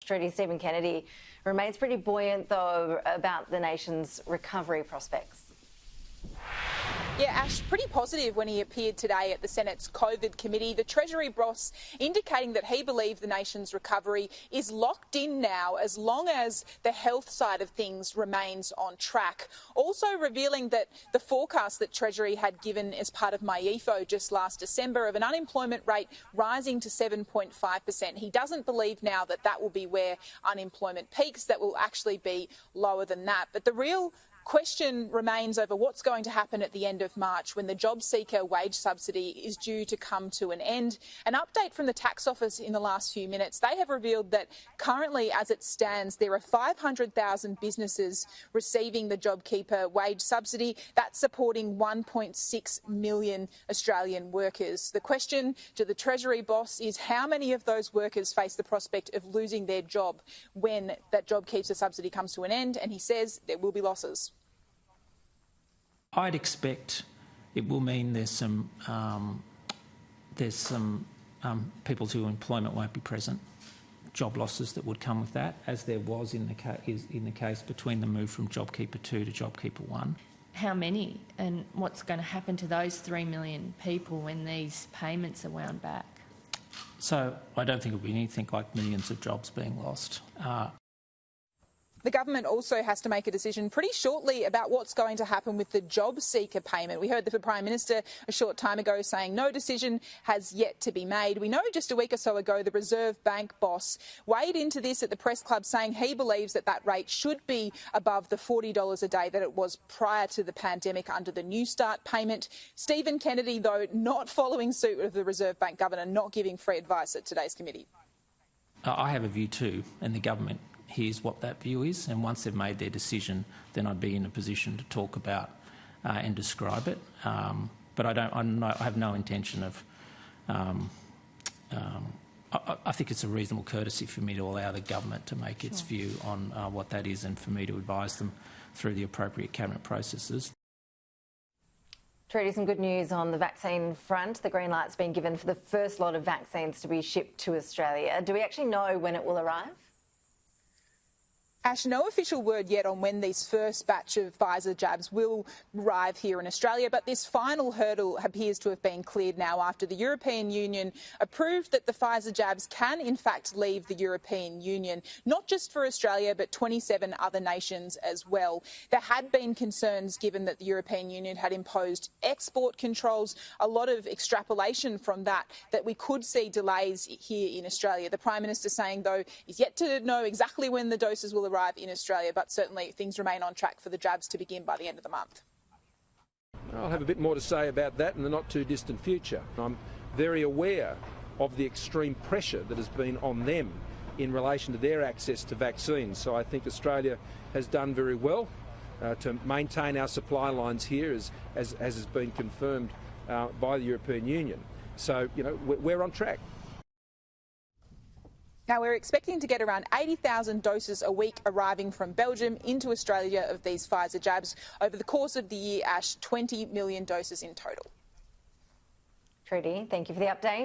Treasury Stephen Kennedy remains pretty buoyant, though, about the nation's recovery prospects. Yeah, Ash, pretty positive when he appeared today at the Senate's COVID committee. The Treasury boss indicating that he believes the nation's recovery is locked in now as long as the health side of things remains on track. Also revealing that the forecast that Treasury had given as part of MYEFO just last December of an unemployment rate rising to 7.5%. He doesn't believe now that that will be where unemployment peaks, that will actually be lower than that. But the real question remains over what's going to happen at the end of March when the JobSeeker wage subsidy is due to come to an end. An update from the tax office in the last few minutes, they have revealed that currently, as it stands, there are 500,000 businesses receiving the JobKeeper wage subsidy. That's supporting 1.6 million Australian workers. The question to the Treasury boss is how many of those workers face the prospect of losing their job when that JobKeeper subsidy comes to an end, and he says there will be losses. I'd expect it will mean there's some people whose employment won't be present, job losses that would come with that, as there was in the case between the move from JobKeeper 2 to JobKeeper 1. How many, and what's going to happen to those 3 million people when these payments are wound back? So I don't think it will be anything like millions of jobs being lost. The government also has to make a decision pretty shortly about what's going to happen with the JobSeeker payment. We heard the Prime Minister a short time ago saying no decision has yet to be made. We know just a week or so ago the Reserve Bank boss weighed into this at the Press Club, saying he believes that that rate should be above the $40 a day that it was prior to the pandemic under the New Start payment. Stephen Kennedy, though, not following suit with the Reserve Bank Governor, not giving free advice at today's committee. I have a view too, and the government here's what that view is, and once they've made their decision, then I'd be in a position to talk about and describe it. But I have no intention of. I think it's a reasonable courtesy for me to allow the government to make its view on what that is, and for me to advise them through the appropriate cabinet processes. Trudy, some good news on the vaccine front. The green light's been given for the first lot of vaccines to be shipped to Australia. Do we actually know when it will arrive? Ash, no official word yet on when these first batch of Pfizer jabs will arrive here in Australia, but this final hurdle appears to have been cleared now after the European Union approved that the Pfizer jabs can in fact leave the European Union, not just for Australia but 27 other nations as well. There had been concerns given that the European Union had imposed export controls, a lot of extrapolation from that we could see delays here in Australia. The Prime Minister saying, though, is yet to know exactly when the doses will arrive in Australia, but certainly things remain on track for the jabs to begin by the end of the month. I'll have a bit more to say about that in the not too distant future. I'm very aware of the extreme pressure that has been on them in relation to their access to vaccines. So I think Australia has done very well to maintain our supply lines here, as has been confirmed by the European Union. So, you know, we're on track. Now, we're expecting to get around 80,000 doses a week arriving from Belgium into Australia of these Pfizer jabs. Over the course of the year, Ash, 20 million doses in total. Trudy, thank you for the update.